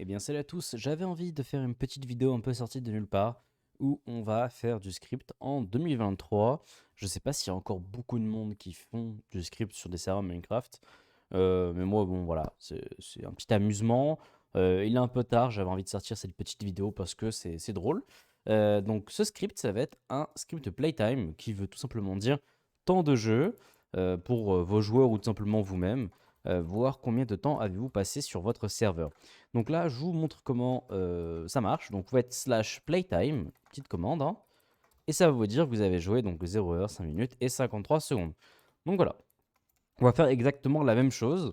Eh bien, salut à tous, j'avais envie de faire une petite vidéo un peu sortie de nulle part où on va faire du script en 2023. Je sais pas s'il y a encore beaucoup de monde qui font du script sur des serveurs Minecraft, mais moi, bon, voilà, c'est un petit amusement. Il est un peu tard, j'avais envie de sortir cette petite vidéo parce que c'est drôle. Donc, ce script, ça va être un script playtime qui veut tout simplement dire temps de jeu pour vos joueurs ou tout simplement vous-même. Voir combien de temps avez-vous passé sur votre serveur. Donc là, je vous montre comment ça marche. Donc vous faites slash playtime, petite commande, hein, et ça va vous dire que vous avez joué donc 0 heure, 5 minutes et 53 secondes. Donc voilà, on va faire exactement la même chose.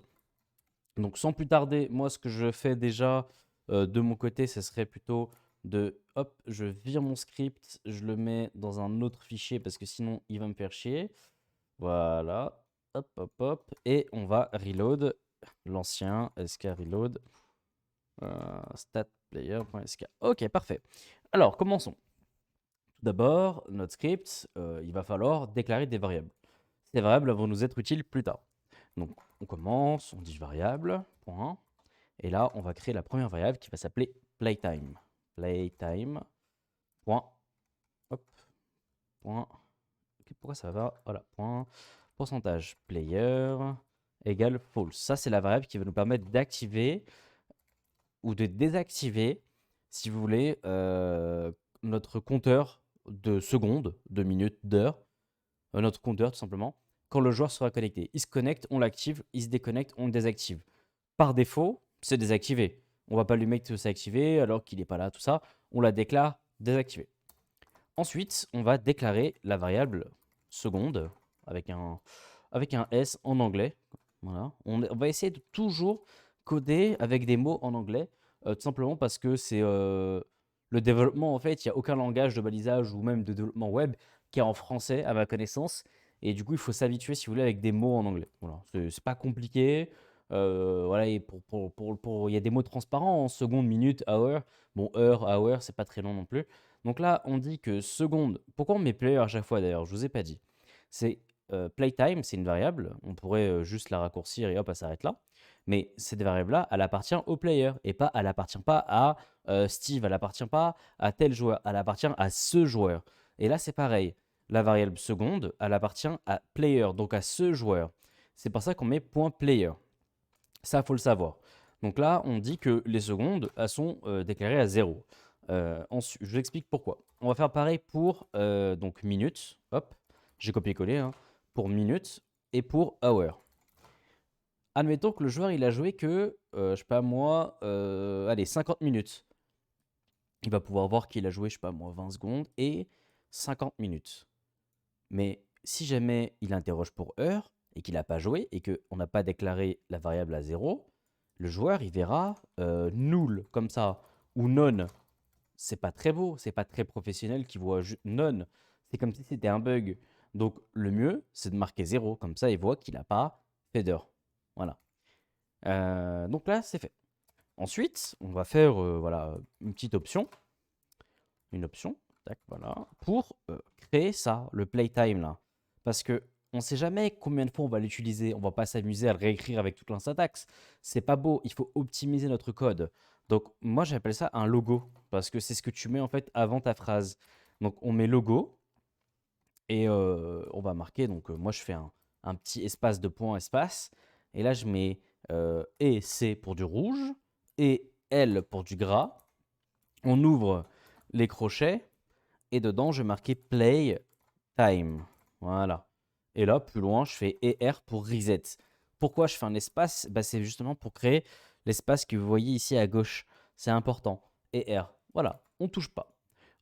Donc sans plus tarder, moi ce que je fais déjà de mon côté, ce serait plutôt de, hop, je vire mon script, je le mets dans un autre fichier parce que sinon il va me faire chier. Voilà, hop, hop, hop, et on va reload l'ancien SK reload. Statplayer.sk. Ok, parfait. Alors, commençons. Tout d'abord, notre script, il va falloir déclarer des variables. Ces variables vont nous être utiles plus tard. Donc, on commence, on dit variable, point. Et là, on va créer la première variable qui va s'appeler playtime. Playtime, point, hop, point. Pourquoi ça va? Voilà, point, pourcentage player égale false. Ça, c'est la variable qui va nous permettre d'activer ou de désactiver, si vous voulez, notre compteur de secondes, de minutes, d'heures, notre compteur tout simplement, quand le joueur sera connecté. Il se connecte, on l'active, il se déconnecte, on le désactive. Par défaut, c'est désactivé. On va pas lui mettre que c'est activé alors qu'il n'est pas là, tout ça. On la déclare désactivée. Ensuite, on va déclarer la variable seconde avec un S en anglais. Voilà. On va essayer de toujours coder avec des mots en anglais, tout simplement parce que c'est le développement, en fait, il n'y a aucun langage de balisage ou même de développement web qui est en français, à ma connaissance. Et du coup, il faut s'habituer, si vous voulez, avec des mots en anglais. Voilà. C'est pas compliqué. Voilà, et il y a des mots transparents en seconde, minute, hour. Bon, heure, hour, c'est pas très long non plus. Donc là, on dit que seconde. Pourquoi on met player à chaque fois d'ailleurs? Je vous ai pas dit. C'est playtime, c'est une variable. On pourrait juste la raccourcir et hop, elle s'arrête là. Mais cette variable-là, elle appartient au player et pas, elle appartient pas à Steve, elle appartient pas à tel joueur, elle appartient à ce joueur. Et là, c'est pareil. La variable seconde, elle appartient à player, donc à ce joueur. C'est pour ça qu'on met point .player. Ça, faut le savoir. Donc là, on dit que les secondes, elles sont déclarées à 0. Ensuite, je vous explique pourquoi. On va faire pareil pour donc minutes. Hop, j'ai copié-collé. Hein, pour minutes et pour hour. Admettons que le joueur, il a joué que, je sais pas moi, allez, 50 minutes. Il va pouvoir voir qu'il a joué, je sais pas moi, 20 secondes et 50 minutes. Mais si jamais il interroge pour heure et qu'il n'a pas joué et qu'on n'a pas déclaré la variable à 0, le joueur il verra null comme ça ou non. C'est pas très beau, c'est pas très professionnel qui voit non. C'est comme si c'était un bug. Donc le mieux, c'est de marquer 0. Comme ça, il voit qu'il n'a pas fait d'heure. Voilà. Donc là, c'est fait. Ensuite, on va faire voilà, une petite option. Une option, tac, voilà, pour créer ça, le playtime là. Parce que on sait jamais combien de fois on va l'utiliser. On va pas s'amuser à le réécrire avec toute l'installax. C'est pas beau, il faut optimiser notre code. Donc moi j'appelle ça un logo, parce que c'est ce que tu mets en fait avant ta phrase. Donc on met logo, et on va marquer, donc moi je fais un petit espace de point espace, et là je mets et C pour du rouge, et L pour du gras. On ouvre les crochets, et dedans, je vais marquer play time. Voilà. Et là, plus loin, je fais ER pour reset. Pourquoi je fais un espace? Bah, c'est justement pour créer l'espace que vous voyez ici à gauche. C'est important. ER. Voilà, on ne touche pas.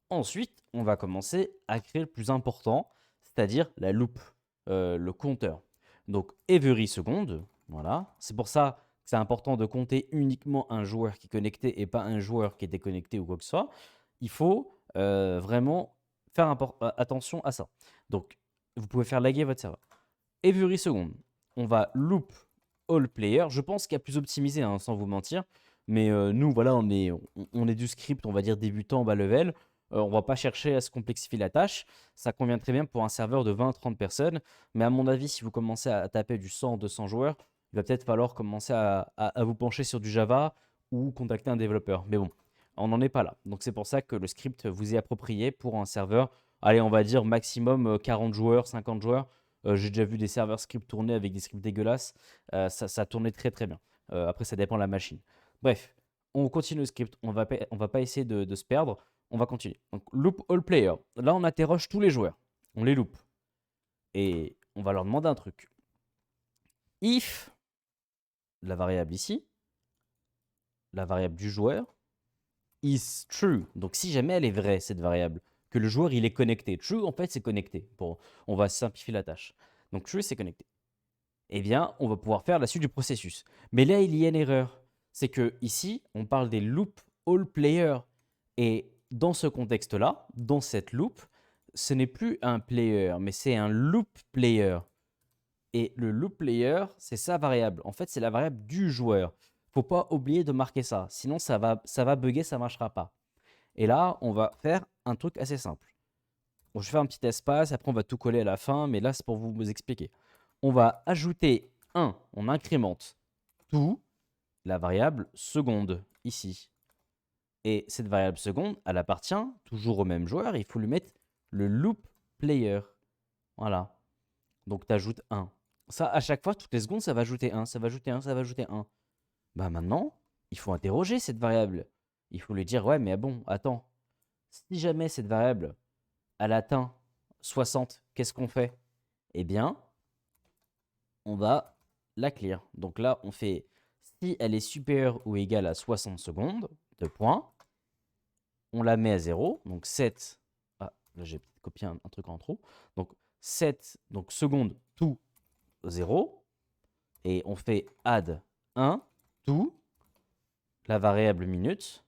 Ensuite, on va commencer à créer le plus important, c'est-à-dire la loupe, le compteur. Donc, every seconde, voilà. C'est pour ça que c'est important de compter uniquement un joueur qui est connecté et pas un joueur qui est déconnecté ou quoi que ce soit. Il faut vraiment faire attention à ça. Donc, vous pouvez faire laguer votre serveur. Every seconde, on va loop all player. Je pense qu'il y a plus optimisé, hein, sans vous mentir. Mais nous, voilà, on est du script, on va dire débutant, bas level. On va pas chercher à se complexifier la tâche. Ça convient très bien pour un serveur de 20-30 personnes. Mais à mon avis, si vous commencez à taper du 100-200 joueurs, il va peut-être falloir commencer à vous pencher sur du Java ou contacter un développeur. Mais bon, on n'en est pas là. Donc c'est pour ça que le script vous est approprié pour un serveur, allez, on va dire maximum 40 joueurs, 50 joueurs. J'ai déjà vu des serveurs script tourner avec des scripts dégueulasses. Ça tournait très très bien. Après, ça dépend de la machine. Bref, on continue le script. On va pas essayer de se perdre. On va continuer. Donc, loop all player. Là, on interroge tous les joueurs. On les loupe. Et on va leur demander un truc. If, la variable ici, la variable du joueur, is true. Donc si jamais elle est vraie, cette variable, que le joueur il est connecté. True, en fait, c'est connecté. Bon, on va simplifier la tâche. Donc true, c'est connecté. Eh bien, on va pouvoir faire la suite du processus. Mais là, il y a une erreur. C'est que ici, on parle des loop all player. Et dans ce contexte-là, dans cette loop, ce n'est plus un player, mais c'est un loop player. Et le loop player, c'est sa variable. En fait, c'est la variable du joueur. Faut pas oublier de marquer ça. Sinon, ça va bugger, ça marchera pas. Et là, on va faire un truc assez simple. Bon, je vais faire un petit espace, après on va tout coller à la fin, mais là, c'est pour vous expliquer. On va ajouter 1, on incrémente tout, la variable seconde, ici. Et cette variable seconde, elle appartient toujours au même joueur, il faut lui mettre le loop player. Voilà. Donc, tu ajoutes 1. Ça, à chaque fois, toutes les secondes, ça va ajouter 1, ça va ajouter 1, ça va ajouter 1. Bah maintenant, il faut interroger cette variable. Il faut lui dire, ouais, mais bon, attends. Si jamais cette variable, elle atteint 60, qu'est-ce qu'on fait? Eh bien, on va la clear. Donc là, on fait, si elle est supérieure ou égale à 60 secondes, 2 points, on la met à 0. Donc 7, ah, là j'ai copié un truc en trop. Donc 7, donc secondes, tout 0. Et on fait add 1, tout, la variable minute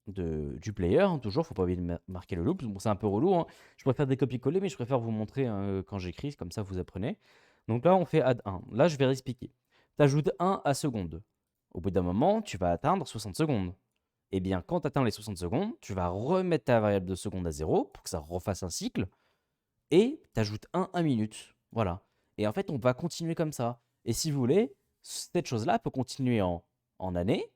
du player. Toujours, faut pas oublier de marquer le loop. Bon, c'est un peu relou, hein. Je préfère des copier-coller, mais je préfère vous montrer quand j'écris, comme ça vous apprenez. Donc là, on fait add 1. Là, je vais réexpliquer. Tu ajoutes 1 à seconde. Au bout d'un moment, tu vas atteindre 60 secondes. Eh bien, quand tu atteins les 60 secondes, tu vas remettre ta variable de seconde à 0 pour que ça refasse un cycle. Et tu ajoutes 1 à minute. Voilà. Et en fait, on va continuer comme ça. Et si vous voulez, cette chose-là peut continuer en années.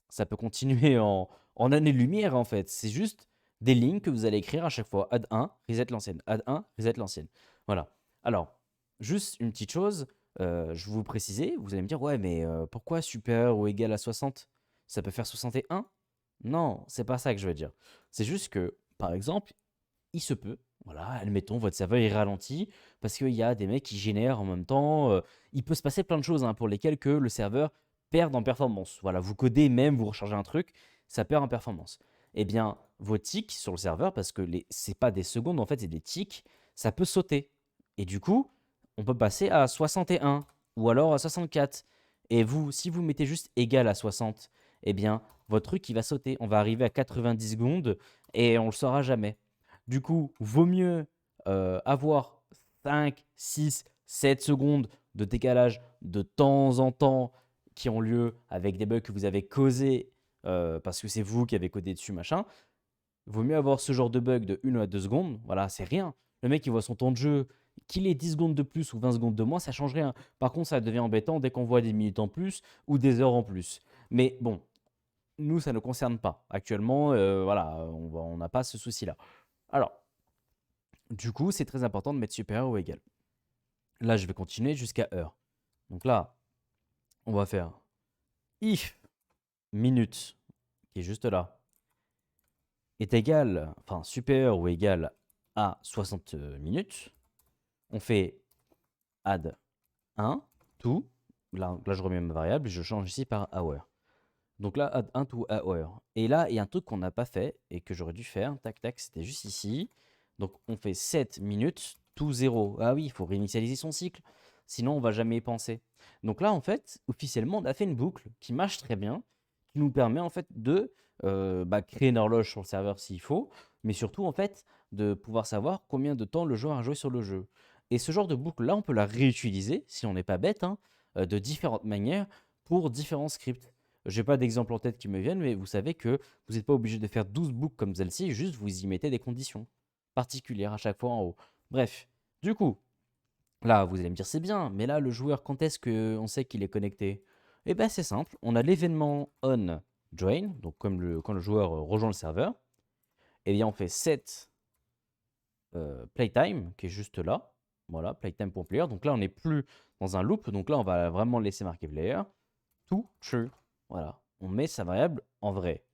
Ça peut continuer en années-lumière, en fait. C'est juste des lignes que vous allez écrire à chaque fois. Add 1, reset l'ancienne. Add 1, reset l'ancienne. Voilà. Alors, juste une petite chose, je vais vous préciser. Vous allez me dire, ouais, mais pourquoi supérieur ou égal à 60? Ça peut faire 61? Non, c'est pas ça que je veux dire. C'est juste que, par exemple, il se peut, voilà, admettons, votre serveur est ralenti parce qu'il y a des mecs qui génèrent en même temps. Il peut se passer plein de choses pour lesquelles que le serveur perd en performance. Voilà, vous codez même, vous rechargez un truc, ça perd en performance. Eh bien, vos ticks sur le serveur, parce que c'est pas des secondes, en fait, c'est des ticks, ça peut sauter. Et du coup, on peut passer à 61 ou alors à 64. Et vous, si vous mettez juste égal à 60, eh bien, votre truc, il va sauter. On va arriver à 90 secondes et on le saura jamais. Du coup, vaut mieux avoir 5, 6, 7 secondes de décalage de temps en temps qui ont lieu avec des bugs que vous avez causés parce que c'est vous qui avez codé dessus, machin. Vaut mieux avoir ce genre de bug de 1 à 2 secondes. Voilà, c'est rien. Le mec, il voit son temps de jeu, qu'il ait 10 secondes de plus ou 20 secondes de moins, ça change rien. Par contre, ça devient embêtant dès qu'on voit des minutes en plus ou des heures en plus. Mais bon, nous, ça ne nous concerne pas. Actuellement, voilà, on n'a pas ce souci-là. Alors, du coup, c'est très important de mettre supérieur ou égal. Là, je vais continuer jusqu'à heure. Donc là, on va faire if minute, qui est juste là, est égal, enfin supérieur ou égal à 60 minutes. On fait add 1 to, là je remets ma variable, je change ici par hour. Donc là, add 1 to hour. Et là, il y a un truc qu'on n'a pas fait et que j'aurais dû faire. Tac, tac, c'était juste ici. Donc on fait 7 minutes to 0. Ah oui, il faut réinitialiser son cycle. Sinon, on va jamais y penser. Donc là, en fait, officiellement, on a fait une boucle qui marche très bien, qui nous permet en fait de créer une horloge sur le serveur s'il faut, mais surtout en fait de pouvoir savoir combien de temps le joueur a joué sur le jeu. Et ce genre de boucle-là, on peut la réutiliser, si on n'est pas bête, de différentes manières pour différents scripts. Je n'ai pas d'exemple en tête qui me viennent, mais vous savez que vous n'êtes pas obligé de faire 12 boucles comme celle-ci, juste vous y mettez des conditions particulière à chaque fois en haut. Bref, du coup, là, vous allez me dire c'est bien, mais là, le joueur, quand est-ce qu'on sait qu'il est connecté? Et ben c'est simple, on a l'événement on join, donc comme quand le joueur rejoint le serveur, et bien on fait set playtime qui est juste là. Voilà, playtime.player. Donc là, on n'est plus dans un loop. Donc là, on va vraiment laisser marquer player to true. Voilà, on met sa variable en vrai.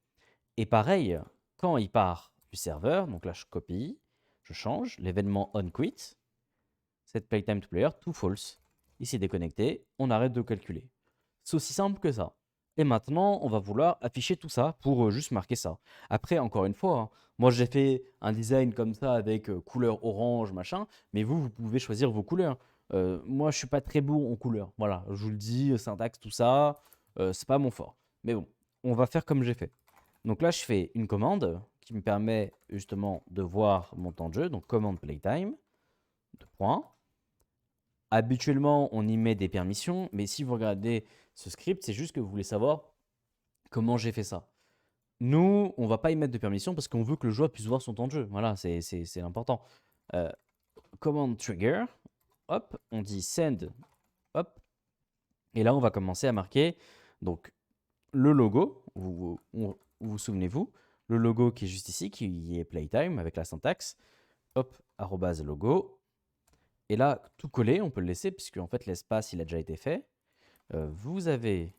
Et pareil, quand il part du serveur, donc là, je copie, je change l'événement onQuit, set playtime to player to false. Il s'est déconnecté, on arrête de calculer. C'est aussi simple que ça. Et maintenant, on va vouloir afficher tout ça pour juste marquer ça. Après, encore une fois, hein, moi j'ai fait un design comme ça avec couleur orange, machin, mais vous pouvez choisir vos couleurs. Moi, je suis pas très bon en couleur. Voilà, je vous le dis, syntaxe, tout ça, c'est pas mon fort. Mais bon, on va faire comme j'ai fait. Donc là, je fais une commande qui me permet justement de voir mon temps de jeu. Donc commande playtime, deux points. Habituellement, on y met des permissions, mais si vous regardez ce script, c'est juste que vous voulez savoir comment j'ai fait ça. Nous, on va pas y mettre de permissions parce qu'on veut que le joueur puisse voir son temps de jeu. Voilà, c'est l'important. Euh, command trigger, hop, on dit send, hop, et là, on va commencer à marquer donc le logo. Vous souvenez-vous, le logo qui est juste ici, qui est playtime avec la syntaxe, hop, arrobase logo. Et là, tout collé, on peut le laisser puisque en fait l'espace il a déjà été fait. Vous avez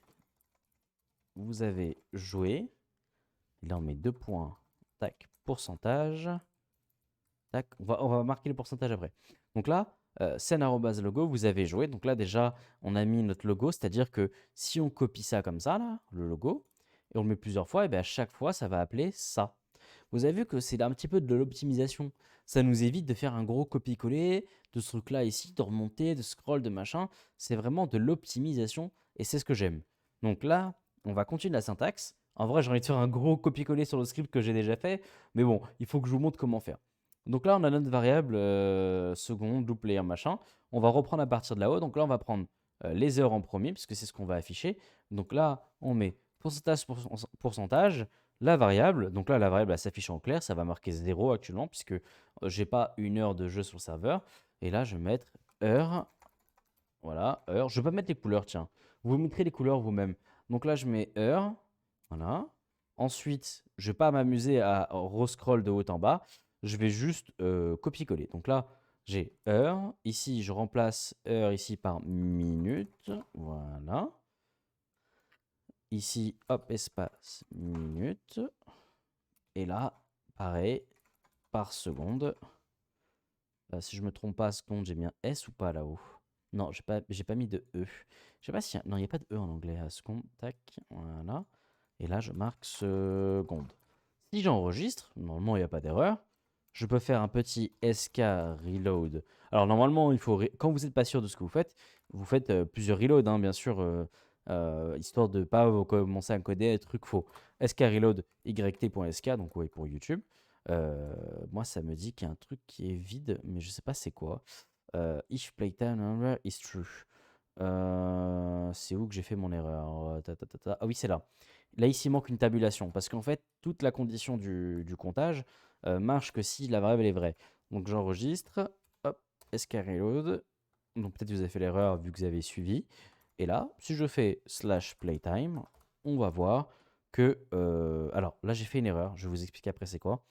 joué. Là, on met 2 points. Tac, pourcentage. Tac, on va marquer le pourcentage après. Donc là, scène@logo, vous avez joué. Donc là, déjà, on a mis notre logo. C'est-à-dire que si on copie ça comme ça, là, le logo, et on le met plusieurs fois, et bien à chaque fois, ça va appeler ça. Vous avez vu que c'est un petit peu de l'optimisation. Ça nous évite de faire un gros copier-coller de ce truc-là ici, de remonter, de scroll, de machin. C'est vraiment de l'optimisation et c'est ce que j'aime. Donc là, on va continuer la syntaxe. En vrai, j'ai envie de faire un gros copier-coller sur le script que j'ai déjà fait, mais bon, il faut que je vous montre comment faire. Donc là, on a notre variable seconde, loop layer, machin. On va reprendre à partir de là-haut. Donc là, on va prendre les heures en premier, puisque c'est ce qu'on va afficher. Donc là, on met pourcentage, la variable. Donc là, la variable s'affiche en clair. Ça va marquer 0 actuellement, puisque j'ai pas une heure de jeu sur le serveur. Et là, je vais mettre heure. Voilà, heure. Je vais pas mettre les couleurs, tiens. Vous mettrez les couleurs vous-même. Donc là, je mets heure. Voilà. Ensuite, je vais pas m'amuser à rescroll de haut en bas. Je vais juste copier-coller. Donc là, j'ai heure. Ici, je remplace heure ici par minute. Voilà. Ici, hop, espace, minute. Et là, pareil, par seconde. Si je me trompe pas, seconde, j'ai bien S ou pas là-haut? Non, j'ai pas mis de E. Je sais pas si... Non, il n'y a pas de E en anglais. Seconde, tac, voilà. Et là, je marque seconde. Si j'enregistre, normalement, il n'y a pas d'erreur. Je peux faire un petit SK reload. Alors, normalement, quand vous n'êtes pas sûr de ce que vous faites plusieurs reloads, hein, bien sûr, histoire de ne pas commencer à coder des trucs faux. SK reload yt.sk, donc oui, pour YouTube. Moi, ça me dit qu'il y a un truc qui est vide, mais je sais pas c'est quoi. If playtime number is true. C'est où que j'ai fait mon erreur? Ah oui, c'est là. Là, ici, il manque une tabulation parce qu'en fait, toute la condition du comptage marche que si la variable est vraie. Donc, j'enregistre. Hop, SKReload. Donc, peut-être que vous avez fait l'erreur vu que vous avez suivi. Et là, si je fais /playtime, on va voir que. Alors, là, j'ai fait une erreur. Je vais vous expliquer après c'est quoi.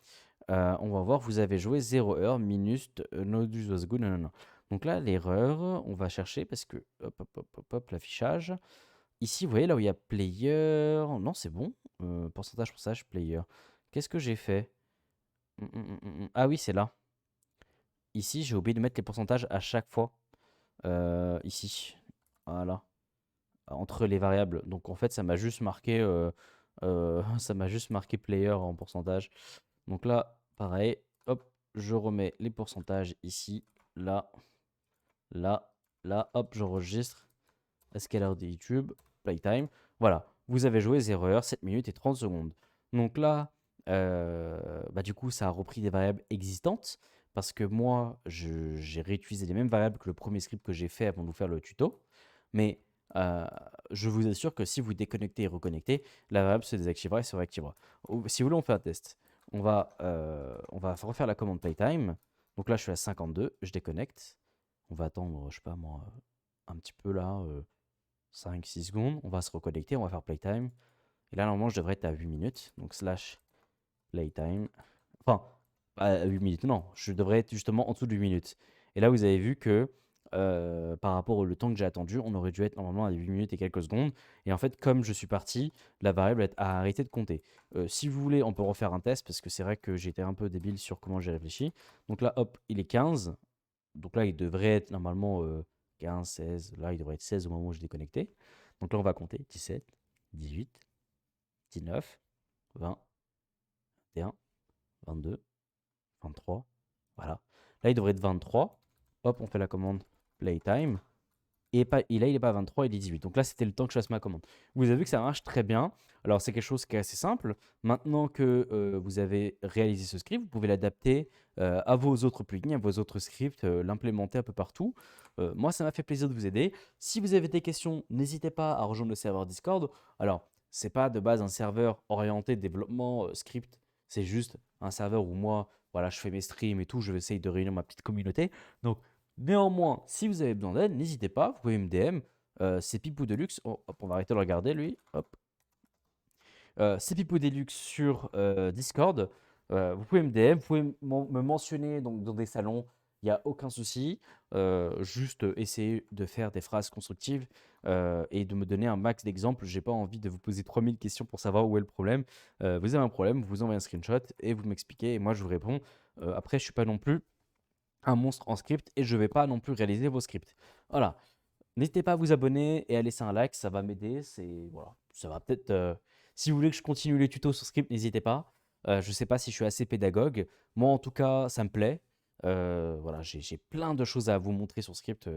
On va voir, vous avez joué 0 heure, minute, nodus was good, non, non, non. Donc là, l'erreur, on va chercher parce que, hop, hop, hop, hop, hop, l'affichage. Ici, vous voyez, là où il y a player, non, c'est bon. Pourcentage, player. Qu'est-ce que j'ai fait? Ah oui, c'est là. Ici, j'ai oublié de mettre les pourcentages à chaque fois. Ici, voilà. Entre les variables. Donc en fait, ça m'a juste marqué, ça m'a juste marqué player en pourcentage. Donc là, pareil, hop, je remets les pourcentages ici, là, là, là, hop, j'enregistre. SKLR de YouTube, playtime. Voilà, vous avez joué 0 heure, 7 minutes et 30 secondes. Donc là, bah du coup, ça a repris des variables existantes parce que moi, j'ai réutilisé les mêmes variables que le premier script que j'ai fait avant de vous faire le tuto. Mais je vous assure que si vous déconnectez et reconnectez, la variable se désactivera et se réactivera. Si vous voulez, on fait un test. On va refaire la commande playtime. Donc là, je suis à 52, je déconnecte. On va attendre, je sais pas moi, un petit peu là. 5-6 secondes. On va se reconnecter, on va faire playtime. Et là, normalement, je devrais être à 8 minutes. Donc, slash playtime. Enfin, à 8 minutes, non. Je devrais être justement en dessous de 8 minutes. Et là, vous avez vu que par rapport au temps que j'ai attendu, on aurait dû être normalement à 8 minutes et quelques secondes. Et en fait, comme je suis parti, la variable a arrêté de compter. Si vous voulez, on peut refaire un test parce que c'est vrai que j'étais un peu débile sur comment j'ai réfléchi. Donc là, hop, il est 15. Donc là, il devrait être normalement 15, 16. Là, il devrait être 16 au moment où je déconnecté. Donc là, on va compter 17, 18, 19, 20, 21, 22, 23. Voilà. Là, il devrait être 23. Hop, on fait la commande playtime. Et là, il n'est pas à 23, il est 18. Donc là, c'était le temps que je fasse ma commande. Vous avez vu que ça marche très bien. Alors, c'est quelque chose qui est assez simple. Maintenant que vous avez réalisé ce script, vous pouvez l'adapter à vos autres plugins, à vos autres scripts, l'implémenter un peu partout. Moi, ça m'a fait plaisir de vous aider. Si vous avez des questions, n'hésitez pas à rejoindre le serveur Discord. Alors, c'est pas de base un serveur orienté développement script. C'est juste un serveur où moi, voilà, je fais mes streams et tout. Je vais essayer de réunir ma petite communauté. Donc, néanmoins, si vous avez besoin d'aide, n'hésitez pas, vous pouvez me DM. C'est Pipou Deluxe. Oh, hop, on va arrêter de le regarder, lui. Hop. C'est Pipou Deluxe sur Discord. Vous pouvez me DM, vous pouvez me mentionner donc, dans des salons. Il n'y a aucun souci. Juste essayer de faire des phrases constructives et de me donner un max d'exemples. J'ai pas envie de vous poser 3000 questions pour savoir où est le problème. Vous avez un problème, vous envoyez un screenshot et vous m'expliquez et moi je vous réponds. Après, je suis pas non plus un monstre en script et je ne vais pas non plus réaliser vos scripts. Voilà. N'hésitez pas à vous abonner et à laisser un like, ça va m'aider. Voilà, ça va peut-être. Si vous voulez que je continue les tutos sur script, n'hésitez pas. Je ne sais pas si je suis assez pédagogue. Moi, en tout cas, ça me plaît. Voilà, j'ai plein de choses à vous montrer sur script.